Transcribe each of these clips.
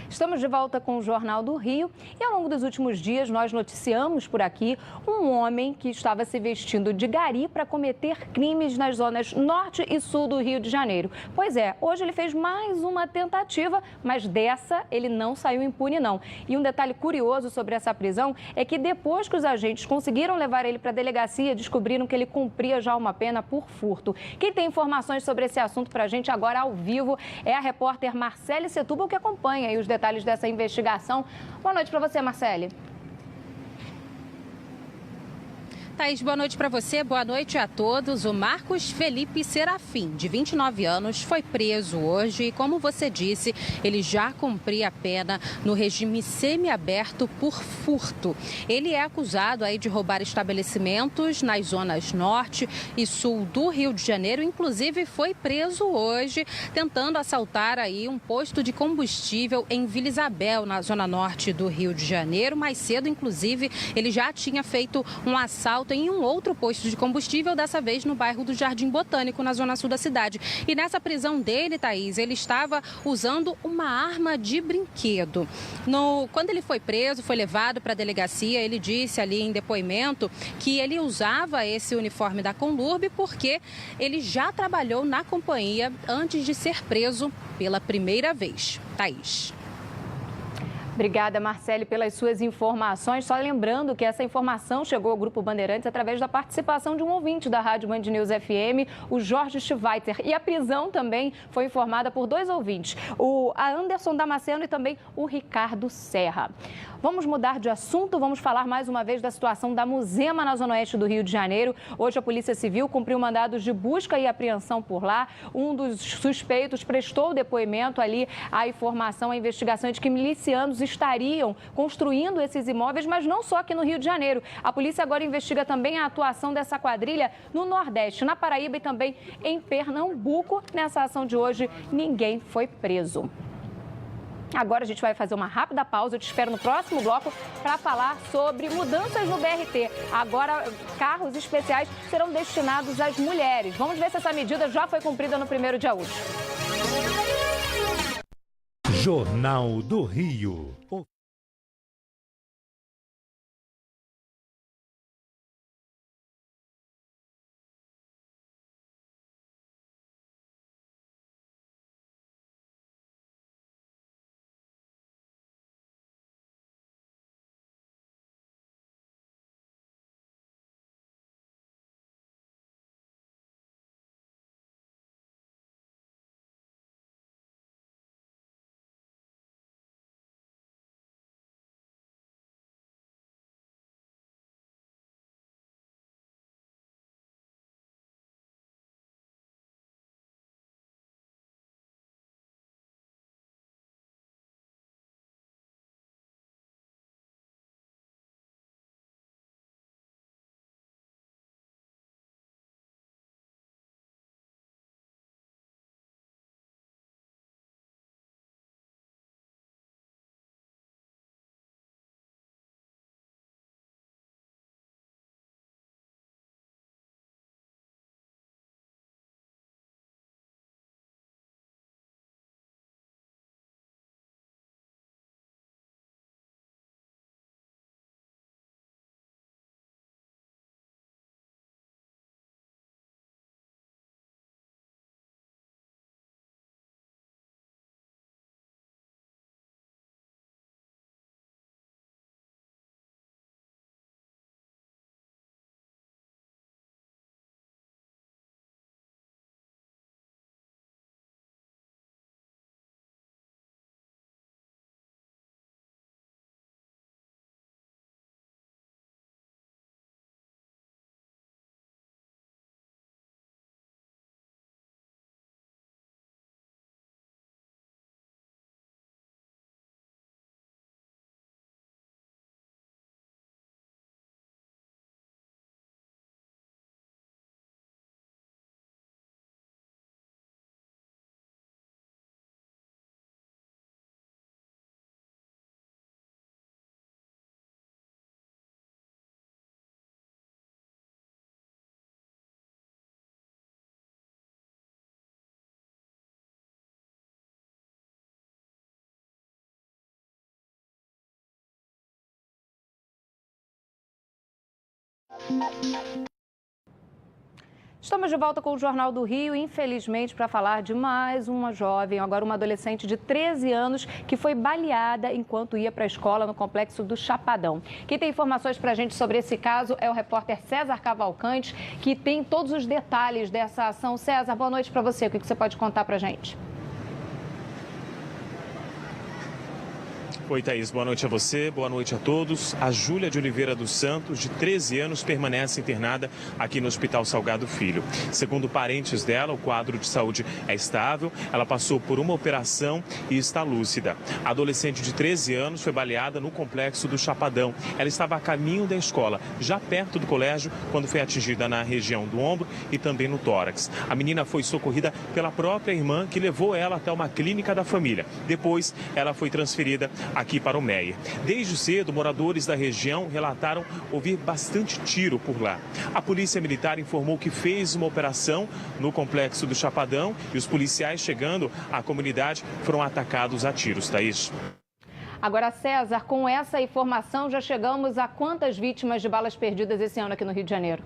Estamos de volta com o Jornal do Rio e ao longo dos últimos dias nós noticiamos por aqui um homem que estava se vestindo de gari para cometer crimes nas zonas norte e sul do Rio de Janeiro. Pois é, hoje ele fez mais uma tentativa, mas dessa ele não saiu impune não. E um detalhe curioso sobre essa prisão é que depois que os agentes conseguiram levar ele para a delegacia, descobriram que ele cumpria já uma pena por furto. Quem tem informações sobre esse assunto para a gente agora ao vivo é a repórter Marcele Setúbal, que acompanha aí os detalhes dessa investigação. Boa noite para você, Marcele. Thaís, boa noite para você, boa noite a todos. O Marcos Felipe Serafim, de 29 anos, foi preso hoje e, como você disse, ele já cumpria a pena no regime semiaberto por furto. Ele é acusado aí de roubar estabelecimentos nas zonas norte e sul do Rio de Janeiro, inclusive foi preso hoje tentando assaltar aí um posto de combustível em Vila Isabel, na zona norte do Rio de Janeiro. Mais cedo, inclusive, ele já tinha feito um assalto em um outro posto de combustível, dessa vez no bairro do Jardim Botânico, na zona sul da cidade. E nessa prisão dele, Thaís, ele estava usando uma arma de brinquedo. Quando ele foi preso, foi levado para a delegacia, ele disse ali em depoimento que ele usava esse uniforme da Conlurb porque ele já trabalhou na companhia antes de ser preso pela primeira vez. Thaís. Obrigada, Marcele, pelas suas informações. Só lembrando que essa informação chegou ao Grupo Bandeirantes através da participação de um ouvinte da Rádio Band News FM, o Jorge Schweitzer. E a prisão também foi informada por dois ouvintes, a Anderson Damasceno e também o Ricardo Serra. Vamos mudar de assunto, vamos falar mais uma vez da situação da Muzema, na zona oeste do Rio de Janeiro. Hoje a Polícia Civil cumpriu mandados de busca e apreensão por lá. Um dos suspeitos prestou o depoimento ali, a informação, a investigação é de que milicianos estariam construindo esses imóveis, mas não só aqui no Rio de Janeiro. A polícia agora investiga também a atuação dessa quadrilha no Nordeste, na Paraíba e também em Pernambuco. Nessa ação de hoje, ninguém foi preso. Agora a gente vai fazer uma rápida pausa, eu te espero no próximo bloco para falar sobre mudanças no BRT. Agora, carros especiais serão destinados às mulheres. Vamos ver se essa medida já foi cumprida no 1º de agosto. Jornal do Rio. Estamos de volta com o Jornal do Rio, infelizmente, para falar de mais uma jovem, agora uma adolescente de 13 anos, que foi baleada enquanto ia para a escola no complexo do Chapadão. Quem tem informações para a gente sobre esse caso é o repórter César Cavalcante, que tem todos os detalhes dessa ação. César, boa noite para você. O que você pode contar para a gente? Oi, Thaís. Boa noite a você, boa noite a todos. A Júlia de Oliveira dos Santos, de 13 anos, permanece internada aqui no Hospital Salgado Filho. Segundo parentes dela, o quadro de saúde é estável, ela passou por uma operação e está lúcida. A adolescente de 13 anos foi baleada no complexo do Chapadão. Ela estava a caminho da escola, já perto do colégio, quando foi atingida na região do ombro e também no tórax. A menina foi socorrida pela própria irmã, que levou ela até uma clínica da família. Depois, ela foi transferida aqui para o Meier. Desde cedo, moradores da região relataram ouvir bastante tiro por lá. A Polícia Militar informou que fez uma operação no complexo do Chapadão e os policiais chegando à comunidade foram atacados a tiros. Thaís. Agora, César, com essa informação, já chegamos a quantas vítimas de balas perdidas esse ano aqui no Rio de Janeiro?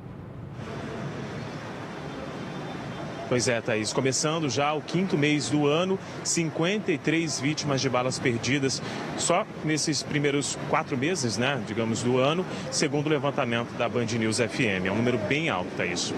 Pois é, Thaís. Começando já o 5º mês do ano, 53 vítimas de balas perdidas só nesses primeiros 4 meses, né, digamos, do ano, segundo o levantamento da Band News FM. É um número bem alto, Thaís.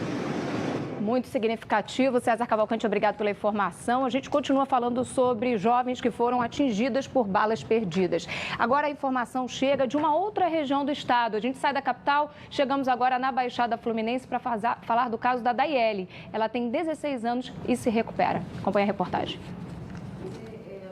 Muito significativo. César Cavalcante, obrigado pela informação. A gente continua falando sobre jovens que foram atingidas por balas perdidas. Agora a informação chega de uma outra região do estado. A gente sai da capital, chegamos agora na Baixada Fluminense para falar do caso da Daiele. Ela tem 16 anos e se recupera. Acompanhe a reportagem.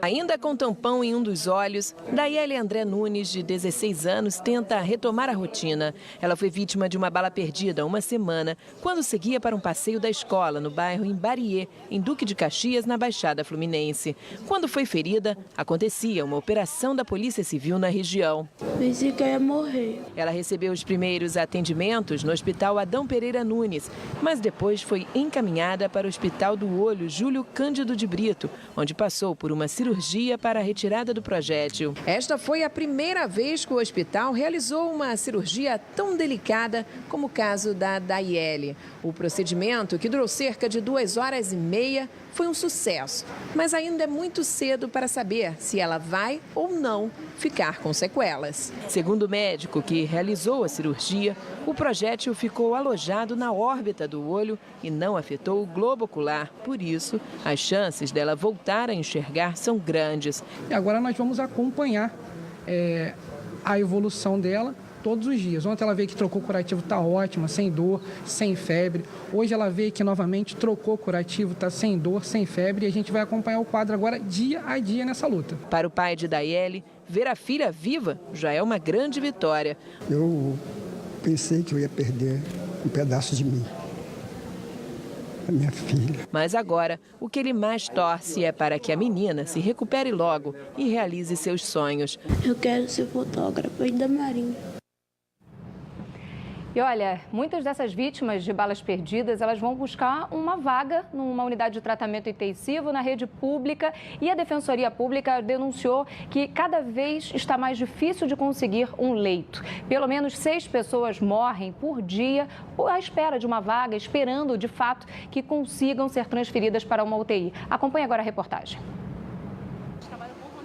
Ainda com tampão em um dos olhos, Daiele André Nunes, de 16 anos, tenta retomar a rotina. Ela foi vítima de uma bala perdida há uma semana, quando seguia para um passeio da escola no bairro Imbariê, em Duque de Caxias, na Baixada Fluminense. Quando foi ferida, acontecia uma operação da Polícia Civil na região. Pensei que eu ia morrer. Ela recebeu os primeiros atendimentos no Hospital Adão Pereira Nunes, mas depois foi encaminhada para o Hospital do Olho Júlio Cândido de Brito, onde passou por uma cirurgia para a retirada do projétil. Esta foi a primeira vez que o hospital realizou uma cirurgia tão delicada como o caso da Daiele. O procedimento, que durou cerca de 2h30, foi um sucesso, mas ainda é muito cedo para saber se ela vai ou não ficar com sequelas. Segundo o médico que realizou a cirurgia, o projétil ficou alojado na órbita do olho e não afetou o globo ocular. Por isso, as chances dela voltar a enxergar são grandes. E agora nós vamos acompanhar a evolução dela todos os dias. Ontem ela veio que trocou o curativo, está ótima, sem dor, sem febre. Hoje ela veio que novamente trocou o curativo, está sem dor, sem febre. E a gente vai acompanhar o quadro agora dia a dia nessa luta. Para o pai de Daiele, ver a filha viva já é uma grande vitória. Eu pensei que eu ia perder um pedaço de mim, a minha filha. Mas agora, o que ele mais torce é para que a menina se recupere logo e realize seus sonhos. Eu quero ser fotógrafa da Marinha. E olha, muitas dessas vítimas de balas perdidas, elas vão buscar uma vaga numa unidade de tratamento intensivo na rede pública, e a Defensoria Pública denunciou que cada vez está mais difícil de conseguir um leito. Pelo menos 6 pessoas morrem por dia à espera de uma vaga, esperando de fato que consigam ser transferidas para uma UTI. Acompanhe agora a reportagem.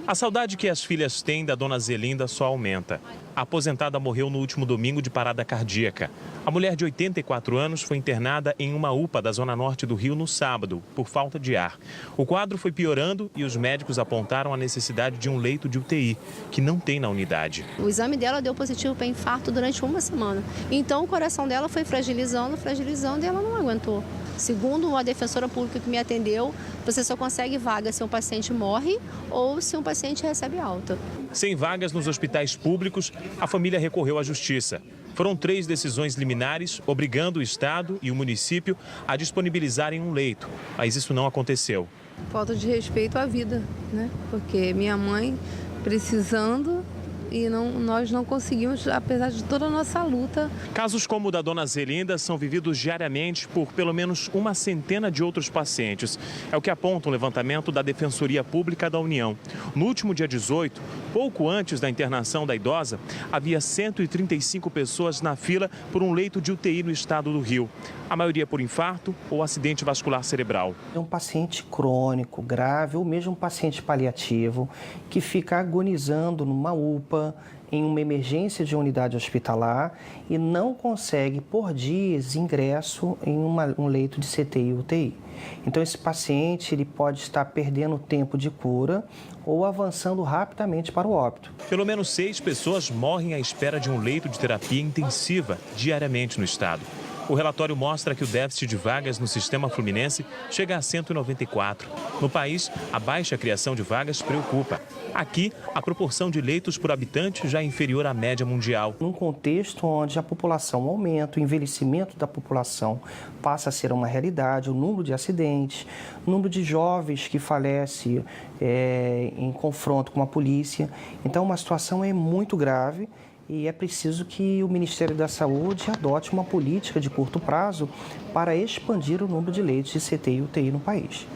A saudade que as filhas têm da dona Zelinda só aumenta. A aposentada morreu no último domingo de parada cardíaca. A mulher de 84 anos foi internada em uma UPA da Zona Norte do Rio no sábado, por falta de ar. O quadro foi piorando e os médicos apontaram a necessidade de um leito de UTI, que não tem na unidade. O exame dela deu positivo para infarto durante uma semana. Então o coração dela foi fragilizando e ela não aguentou. Segundo a defensora pública que me atendeu, você só consegue vaga se um paciente morre ou se um paciente recebe alta. Sem vagas nos hospitais públicos, a família recorreu à justiça. Foram 3 decisões liminares obrigando o Estado e o município a disponibilizarem um leito, mas isso não aconteceu. Falta de respeito à vida, né? Porque minha mãe precisando e nós não conseguimos, apesar de toda a nossa luta. Casos como o da dona Zelinda são vividos diariamente por pelo menos uma centena de outros pacientes. É o que aponta um levantamento da Defensoria Pública da União. No último dia 18, pouco antes da internação da idosa, havia 135 pessoas na fila por um leito de UTI no estado do Rio. A maioria por infarto ou acidente vascular cerebral. É um paciente crônico, grave ou mesmo um paciente paliativo que fica agonizando numa UPA, em uma emergência de unidade hospitalar e não consegue por dias ingresso em um leito de CTI e UTI. Então esse paciente ele pode estar perdendo tempo de cura ou avançando rapidamente para o óbito. Pelo menos 6 pessoas morrem à espera de um leito de terapia intensiva diariamente no estado. O relatório mostra que o déficit de vagas no sistema fluminense chega a 194. No país, a baixa criação de vagas preocupa. Aqui, a proporção de leitos por habitante já é inferior à média mundial. Num contexto onde a população aumenta, o envelhecimento da população passa a ser uma realidade, o número de acidentes, o número de jovens que falecem em confronto com a polícia. Então, uma situação é muito grave. E é preciso que o Ministério da Saúde adote uma política de curto prazo para expandir o número de leitos de CTI e UTI no país.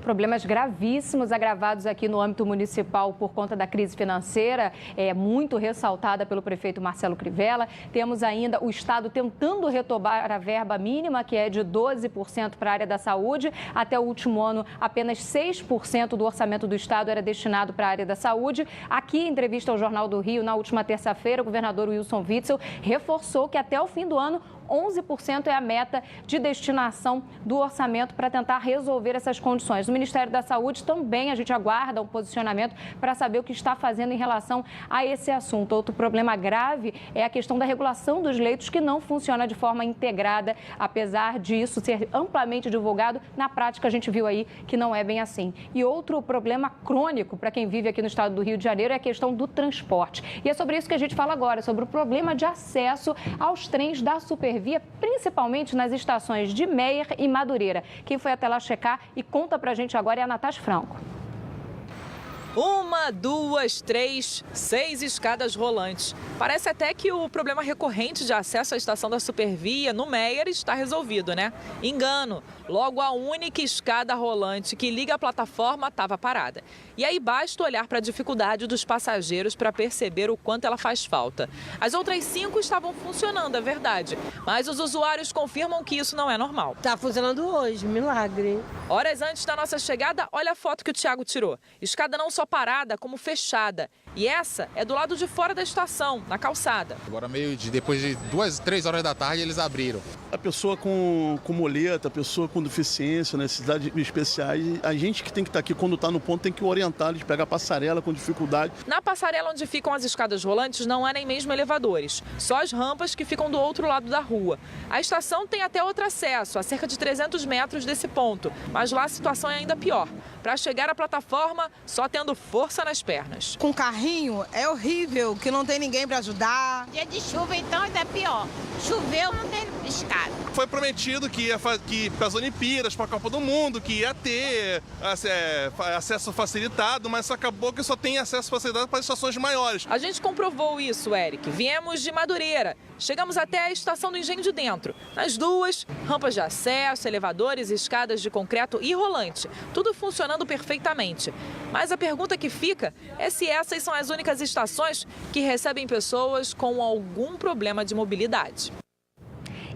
Problemas gravíssimos agravados aqui no âmbito municipal por conta da crise financeira, muito ressaltada pelo prefeito Marcelo Crivella. Temos ainda o Estado tentando retomar a verba mínima, que é de 12% para a área da saúde. Até o último ano, apenas 6% do orçamento do Estado era destinado para a área da saúde. Aqui, em entrevista ao Jornal do Rio, na última terça-feira, o governador Wilson Witzel reforçou que até o fim do ano, 11% é a meta de destinação do orçamento para tentar resolver essas condições. No Ministério da Saúde também a gente aguarda um posicionamento para saber o que está fazendo em relação a esse assunto. Outro problema grave é a questão da regulação dos leitos, que não funciona de forma integrada, apesar disso ser amplamente divulgado. Na prática, a gente viu aí que não é bem assim. E outro problema crônico para quem vive aqui no estado do Rio de Janeiro é a questão do transporte. E é sobre isso que a gente fala agora, sobre o problema de acesso aos trens da Supervia, principalmente nas estações de Meier e Madureira. Quem foi até lá checar e conta pra gente agora é a Natasha Franco. 1, 2, 3, 6 escadas rolantes. Parece até que o problema recorrente de acesso à estação da Supervia no Meier está resolvido, né? Engano. Logo, a única escada rolante que liga a plataforma estava parada. E aí basta olhar para a dificuldade dos passageiros para perceber o quanto ela faz falta. As outras 5 estavam funcionando, é verdade. Mas os usuários confirmam que isso não é normal. Está funcionando hoje, milagre. Horas antes da nossa chegada, olha a foto que o Thiago tirou. Escada não só parada, como fechada. E essa é do lado de fora da estação, na calçada. Agora, depois de 2, 3 horas da tarde, eles abriram. A pessoa com muleta, a pessoa com deficiência, necessidades especiais, a gente que tem que estar aqui quando está no ponto tem que orientar eles, pegar a passarela com dificuldade. Na passarela onde ficam as escadas rolantes não há nem mesmo elevadores, só as rampas que ficam do outro lado da rua. A estação tem até outro acesso, a cerca de 300 metros desse ponto, mas lá a situação é ainda pior. Para chegar à plataforma, só tendo força nas pernas. Com carrinho é horrível, que não tem ninguém para ajudar. Dia de chuva, então, é pior. Choveu, não tem escada. Foi prometido que para as Olimpíadas, para a Copa do Mundo, que ia ter acesso facilitado, mas acabou que só tem acesso facilitado para estações maiores. A gente comprovou isso, Eric. Viemos de Madureira. Chegamos até a estação do Engenho de Dentro. Nas duas, rampas de acesso, elevadores, escadas de concreto e rolante. Tudo funcionando perfeitamente. Mas a pergunta que fica é se essas são as únicas estações que recebem pessoas com algum problema de mobilidade.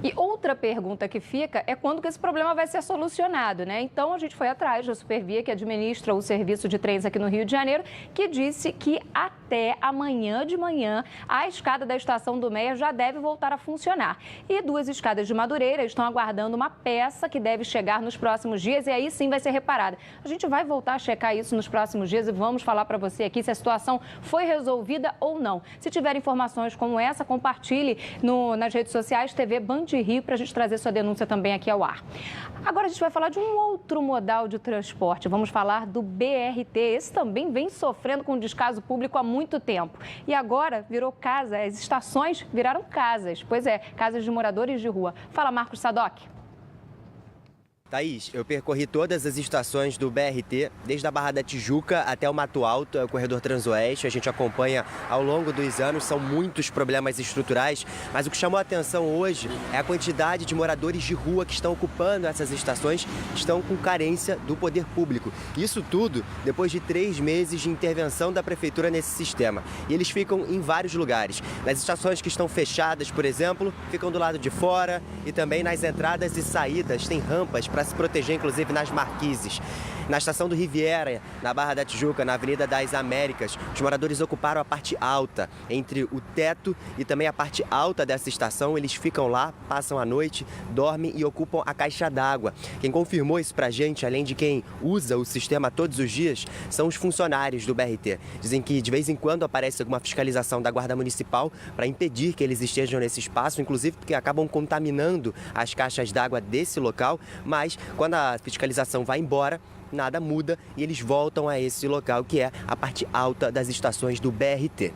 E outra pergunta que fica é quando que esse problema vai ser solucionado, né? Então, a gente foi atrás da Supervia, que administra o serviço de trens aqui no Rio de Janeiro, que disse que até amanhã de manhã a escada da estação do Meier já deve voltar a funcionar. E 2 escadas de Madureira estão aguardando uma peça que deve chegar nos próximos dias e aí sim vai ser reparada. A gente vai voltar a checar isso nos próximos dias e vamos falar para você aqui se a situação foi resolvida ou não. Se tiver informações como essa, compartilhe nas redes sociais, TV Band Rio, para a gente trazer sua denúncia também aqui ao ar. Agora a gente vai falar de um outro modal de transporte. Vamos falar do BRT. Esse também vem sofrendo com descaso público há muito tempo. E agora virou casa, as estações viraram casas. Pois é, casas de moradores de rua. Fala, Marcos Sadoc. Thaís, eu percorri todas as estações do BRT, desde a Barra da Tijuca até o Mato Alto, é o corredor Transoeste. A gente acompanha ao longo dos anos, são muitos problemas estruturais, mas o que chamou a atenção hoje é a quantidade de moradores de rua que estão ocupando essas estações, que estão com carência do poder público. Isso tudo depois de 3 meses de intervenção da prefeitura nesse sistema. E eles ficam em vários lugares. Nas estações que estão fechadas, por exemplo, ficam do lado de fora e também nas entradas e saídas tem rampas para se proteger, inclusive nas marquises. Na estação do Riviera, na Barra da Tijuca, na Avenida das Américas, os moradores ocuparam a parte alta, entre o teto e também a parte alta dessa estação. Eles ficam lá, passam a noite, dormem e ocupam a caixa d'água. Quem confirmou isso pra gente, além de quem usa o sistema todos os dias, são os funcionários do BRT. Dizem que de vez em quando aparece alguma fiscalização da Guarda Municipal para impedir que eles estejam nesse espaço, inclusive porque acabam contaminando as caixas d'água desse local, mas quando a fiscalização vai embora, nada muda e eles voltam a esse local que é a parte alta das estações do BRT.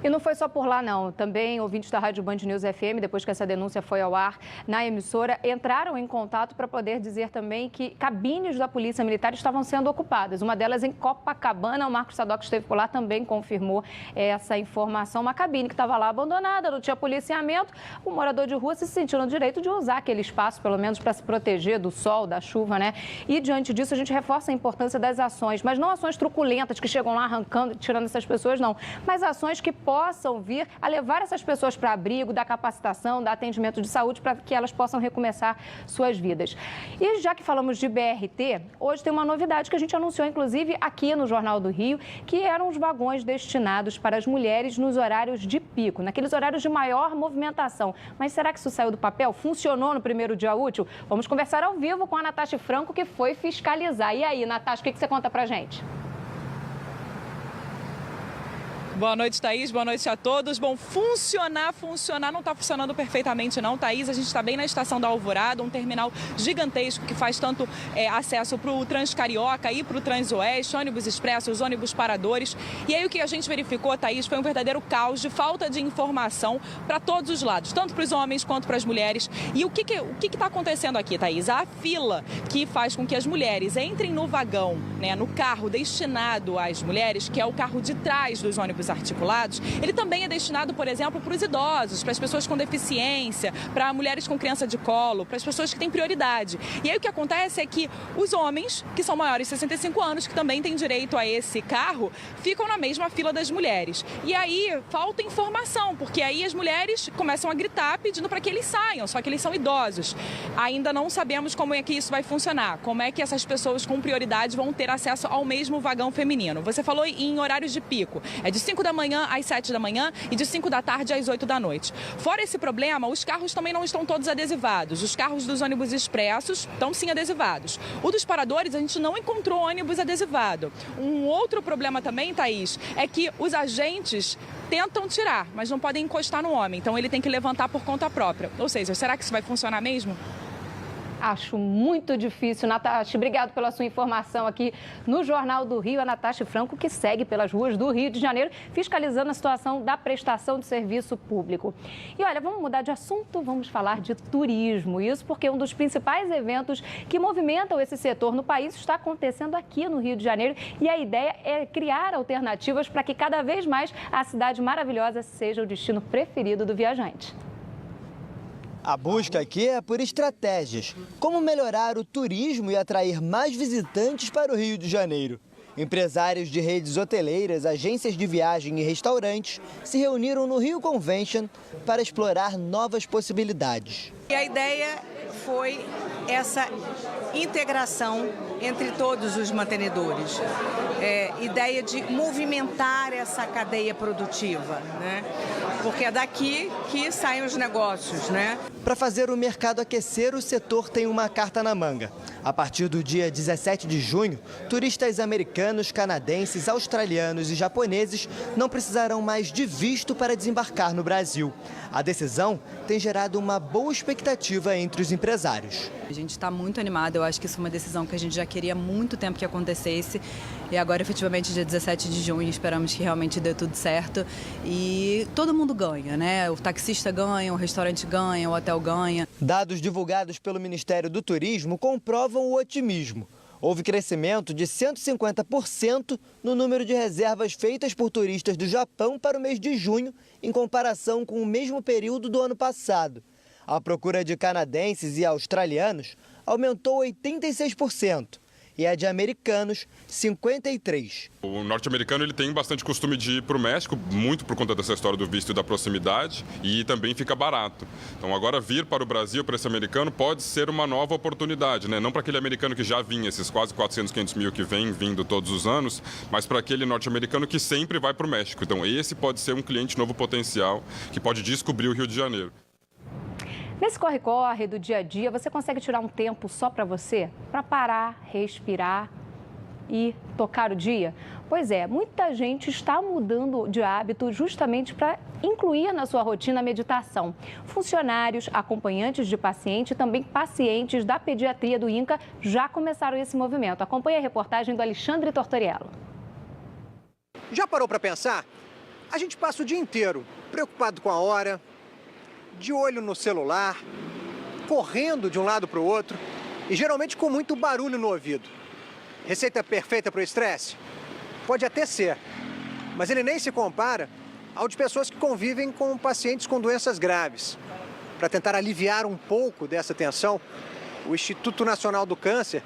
E não foi só por lá, não. Também ouvintes da Rádio Band News FM, depois que essa denúncia foi ao ar na emissora, entraram em contato para poder dizer também que cabines da Polícia Militar estavam sendo ocupadas. Uma delas em Copacabana. O Marcos Sadoc esteve por lá, também confirmou essa informação. Uma cabine que estava lá abandonada, não tinha policiamento. O morador de rua se sentiu no direito de usar aquele espaço, pelo menos para se proteger do sol, da chuva, né? E diante disso, a gente reforça a importância das ações, mas não ações truculentas que chegam lá arrancando, tirando essas pessoas, não. Mas ações que possam vir a levar essas pessoas para abrigo, dar capacitação, dar atendimento de saúde para que elas possam recomeçar suas vidas. E já que falamos de BRT, hoje tem uma novidade que a gente anunciou, inclusive, aqui no Jornal do Rio, que eram os vagões destinados para as mulheres nos horários de pico, naqueles horários de maior movimentação. Mas será que isso saiu do papel? Funcionou no primeiro dia útil? Vamos conversar ao vivo com a Natasha Franco, que foi fiscalizar. E aí, Natasha, o que você conta pra gente? Boa noite, Thaís. Boa noite a todos. Bom, funcionar não está funcionando perfeitamente não, Thaís. A gente está bem na estação da Alvorada, um terminal gigantesco que faz tanto acesso para o Transcarioca e para o Transoeste, ônibus expressos, ônibus paradores. E aí o que a gente verificou, Thaís, foi um verdadeiro caos de falta de informação para todos os lados, tanto para os homens quanto para as mulheres. E o que está acontecendo aqui, Thaís? A fila que faz com que as mulheres entrem no vagão, né, no carro destinado às mulheres, que é o carro de trás dos ônibus articulados, ele também é destinado, por exemplo, para os idosos, para as pessoas com deficiência, para mulheres com criança de colo, para as pessoas que têm prioridade. E aí o que acontece é que os homens, que são maiores de 65 anos, que também têm direito a esse carro, ficam na mesma fila das mulheres. E aí falta informação, porque aí as mulheres começam a gritar pedindo para que eles saiam, só que eles são idosos. Ainda não sabemos como é que isso vai funcionar, como é que essas pessoas com prioridade vão ter acesso ao mesmo vagão feminino. Você falou em horários de pico, é de 5 da manhã às 7 da manhã e de 5 da tarde às 8 da noite. Fora esse problema, os carros também não estão todos adesivados. Os carros dos ônibus expressos estão sim adesivados. O dos paradores, a gente não encontrou ônibus adesivado. Um outro problema também, Thaís, é que os agentes tentam tirar, mas não podem encostar no homem. Então ele tem que levantar por conta própria. Ou seja, será que isso vai funcionar mesmo? Acho muito difícil. Natasha, obrigado pela sua informação aqui no Jornal do Rio. A Natasha Franco, que segue pelas ruas do Rio de Janeiro, fiscalizando a situação da prestação de serviço público. E olha, vamos mudar de assunto, vamos falar de turismo. Isso porque um dos principais eventos que movimentam esse setor no país está acontecendo aqui no Rio de Janeiro. E a ideia é criar alternativas para que cada vez mais a cidade maravilhosa seja o destino preferido do viajante. A busca aqui é por estratégias, como melhorar o turismo e atrair mais visitantes para o Rio de Janeiro. Empresários de redes hoteleiras, agências de viagem e restaurantes se reuniram no Rio Convention para explorar novas possibilidades. E a ideia foi essa integração entre todos os mantenedores. Ideia de movimentar essa cadeia produtiva, né? Porque é daqui que saem os negócios, né? Para fazer o mercado aquecer, o setor tem uma carta na manga. A partir do dia 17 de junho, turistas americanos, canadenses, australianos e japoneses não precisarão mais de visto para desembarcar no Brasil. A decisão tem gerado uma boa expectativa expectativa entre os empresários. A gente está muito animado, eu acho que isso foi uma decisão que a gente já queria há muito tempo que acontecesse e agora efetivamente dia 17 de junho esperamos que realmente dê tudo certo e todo mundo ganha, né? O taxista ganha, o restaurante ganha, o hotel ganha. Dados divulgados pelo Ministério do Turismo comprovam o otimismo. Houve crescimento de 150% no número de reservas feitas por turistas do Japão para o mês de junho, em comparação com o mesmo período do ano passado. A procura de canadenses e australianos aumentou 86%. E a de americanos, 53%. O norte-americano ele tem bastante costume de ir para o México, muito por conta dessa história do visto e da proximidade, e também fica barato. Então agora vir para o Brasil, para esse americano, pode ser uma nova oportunidade, né? Não para aquele americano que já vinha, esses quase 400, 500 mil que vem vindo todos os anos, mas para aquele norte-americano que sempre vai para o México. Então esse pode ser um cliente novo potencial que pode descobrir o Rio de Janeiro. Nesse corre-corre do dia a dia, você consegue tirar um tempo só para você? Para parar, respirar e tocar o dia? Pois é, muita gente está mudando de hábito justamente para incluir na sua rotina a meditação. Funcionários, acompanhantes de paciente e também pacientes da pediatria do INCA já começaram esse movimento. Acompanhe a reportagem do Alexandre Tortoriello. Já parou para pensar? A gente passa o dia inteiro preocupado com a hora, de olho no celular, correndo de um lado para o outro e geralmente com muito barulho no ouvido. Receita perfeita para o estresse? Pode até ser, mas ele nem se compara ao de pessoas que convivem com pacientes com doenças graves. Para tentar aliviar um pouco dessa tensão, o Instituto Nacional do Câncer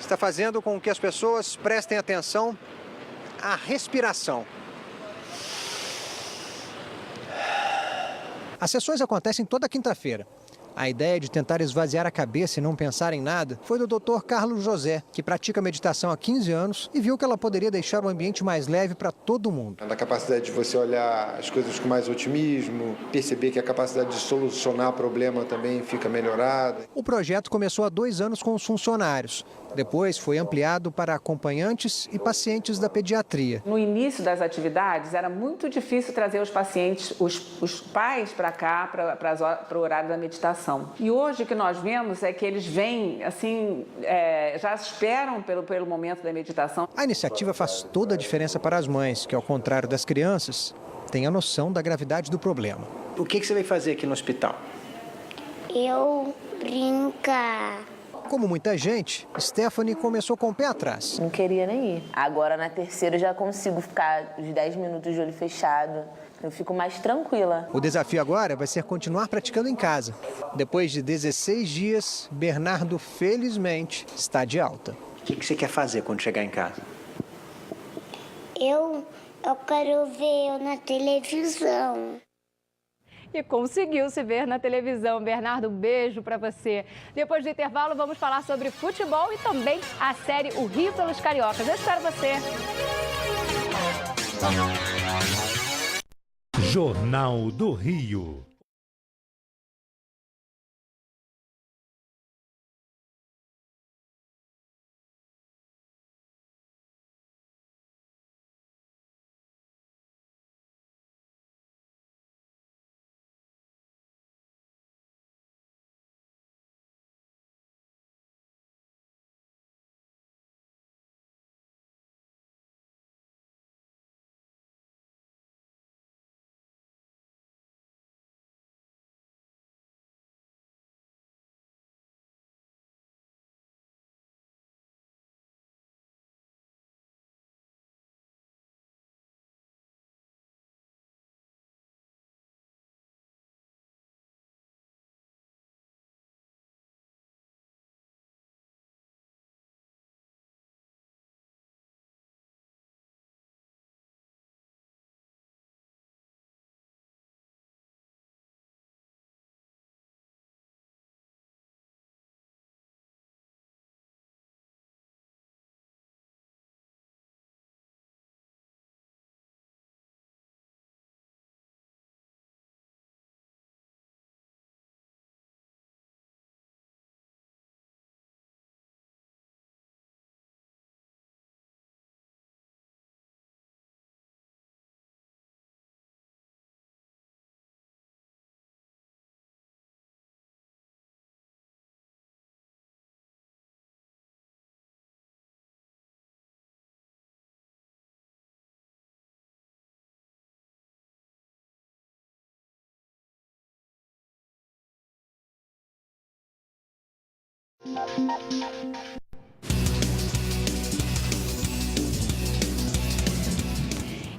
está fazendo com que as pessoas prestem atenção à respiração. As sessões acontecem toda quinta-feira. A ideia de tentar esvaziar a cabeça e não pensar em nada foi do Dr. Carlos José, que pratica meditação há 15 anos e viu que ela poderia deixar o ambiente mais leve para todo mundo. A capacidade de você olhar as coisas com mais otimismo, perceber que a capacidade de solucionar problema também fica melhorada. O projeto começou há 2 anos com os funcionários. Depois foi ampliado para acompanhantes e pacientes da pediatria. No início das atividades, era muito difícil trazer os pacientes, os pais para cá, para o horário da meditação. E hoje o que nós vemos é que eles vêm, assim, já esperam pelo momento da meditação. A iniciativa faz toda a diferença para as mães, que ao contrário das crianças, têm a noção da gravidade do problema. O que você vai fazer aqui no hospital? Eu brincar. Como muita gente, Stephanie começou com o pé atrás. Não queria nem ir. Agora, na terceira, eu já consigo ficar uns 10 minutos de olho fechado. Eu fico mais tranquila. O desafio agora vai ser continuar praticando em casa. Depois de 16 dias, Bernardo, felizmente, está de alta. O que você quer fazer quando chegar em casa? Eu quero ver na televisão. E conseguiu se ver na televisão. Bernardo, um beijo para você. Depois do intervalo, vamos falar sobre futebol e também a série O Rio pelos Cariocas. Eu espero você. Jornal do Rio.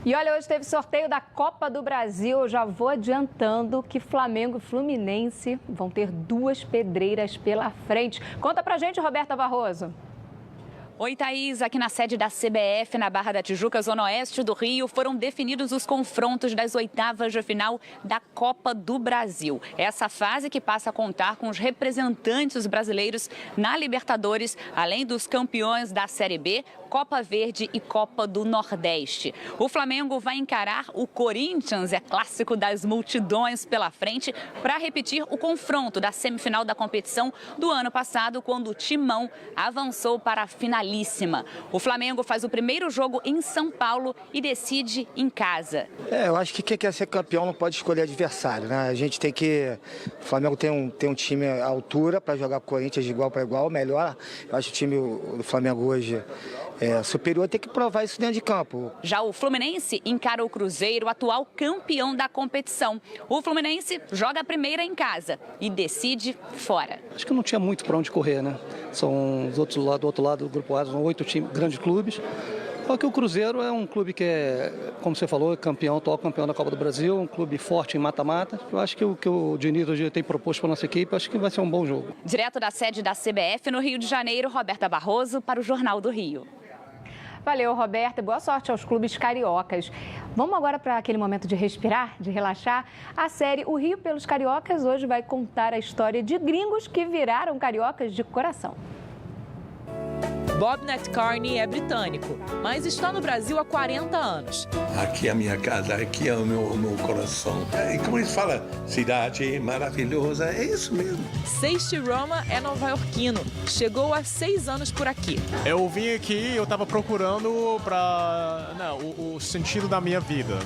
E olha, hoje teve sorteio da Copa do Brasil. Eu já vou adiantando que Flamengo e Fluminense vão ter 2 pedreiras pela frente. Conta pra gente, Roberta Barroso. Oi, Thaís. Aqui na sede da CBF, na Barra da Tijuca, zona oeste do Rio, foram definidos os confrontos das oitavas de final da Copa do Brasil. Essa fase que passa a contar com os representantes brasileiros na Libertadores, além dos campeões da Série B, Copa Verde e Copa do Nordeste. O Flamengo vai encarar o Corinthians, é clássico das multidões pela frente, para repetir o confronto da semifinal da competição do ano passado, quando o Timão avançou para a finalíssima. O Flamengo faz o primeiro jogo em São Paulo e decide em casa. Eu acho que quem quer ser campeão não pode escolher adversário, né? A gente tem que... O Flamengo tem um time à altura para jogar com o Corinthians de igual para igual, melhor. Eu acho que o time do Flamengo hoje superior, tem que provar isso dentro de campo. Já o Fluminense encara o Cruzeiro, atual campeão da competição. O Fluminense joga a primeira em casa e decide fora. Acho que não tinha muito para onde correr, né? São do outro lado do grupo A, são 8 grandes clubes. Só que o Cruzeiro é um clube que é, como você falou, atual campeão da Copa do Brasil, um clube forte em mata-mata. Eu acho que o que o Diniz hoje tem proposto para a nossa equipe, acho que vai ser um bom jogo. Direto da sede da CBF no Rio de Janeiro, Roberta Barroso para o Jornal do Rio. Valeu, Roberta, e boa sorte aos clubes cariocas. Vamos agora para aquele momento de respirar, de relaxar. A série O Rio pelos Cariocas hoje vai contar a história de gringos que viraram cariocas de coração. Bob Nat Carney é britânico, mas está no Brasil há 40 anos. Aqui é a minha casa, aqui é o meu coração. E como eles falam, cidade maravilhosa, é isso mesmo. Seixi Roma é nova-iorquino, chegou há 6 anos por aqui. Eu vim aqui, eu estava procurando o sentido da minha vida.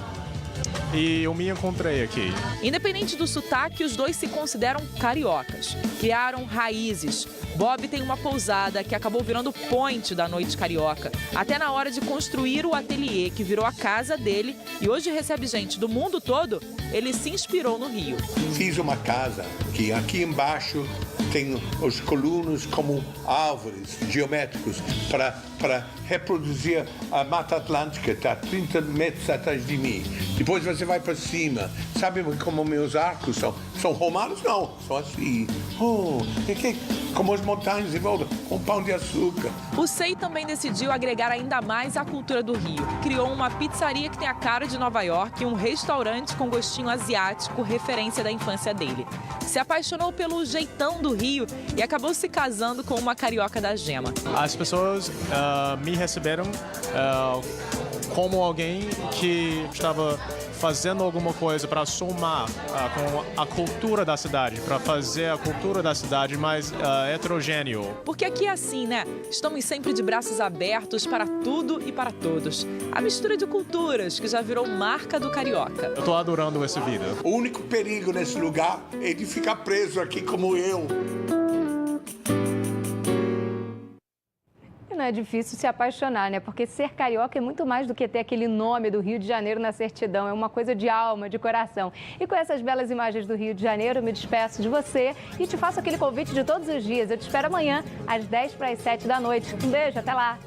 E eu me encontrei aqui. Independente do sotaque, os dois se consideram cariocas. Criaram raízes. Bob tem uma pousada que acabou virando o point da noite carioca. Até na hora de construir o ateliê, que virou a casa dele e hoje recebe gente do mundo todo, ele se inspirou no Rio. Fiz uma casa que aqui embaixo tem os colunas como árvores geométricos para reproduzir a Mata Atlântica, está 30 metros atrás de mim. Depois você vai para cima. Sabe como meus arcos são? São romanos? Não, são assim. Como as montanhas em volta, com pão de açúcar. O Sei também decidiu agregar ainda mais a cultura do Rio. Criou uma pizzaria que tem a cara de Nova York e um restaurante com gostinho asiático, referência da infância dele. Se apaixonou pelo jeitão do Rio e acabou se casando com uma carioca da Gema. As pessoas me receberam como alguém que estava fazendo alguma coisa para somar com a cultura da cidade, para fazer a cultura da cidade mais heterogêneo. Porque aqui é assim, né? Estamos sempre de braços abertos para tudo e para todos. A mistura de culturas que já virou marca do carioca. Eu tô adorando essa vida. O único perigo nesse lugar é de ficar preso aqui como eu. Não é difícil se apaixonar, né? Porque ser carioca é muito mais do que ter aquele nome do Rio de Janeiro na certidão. É uma coisa de alma, de coração. E com essas belas imagens do Rio de Janeiro, eu me despeço de você e te faço aquele convite de todos os dias. Eu te espero amanhã, às 10 para as 7 da noite. Um beijo, até lá!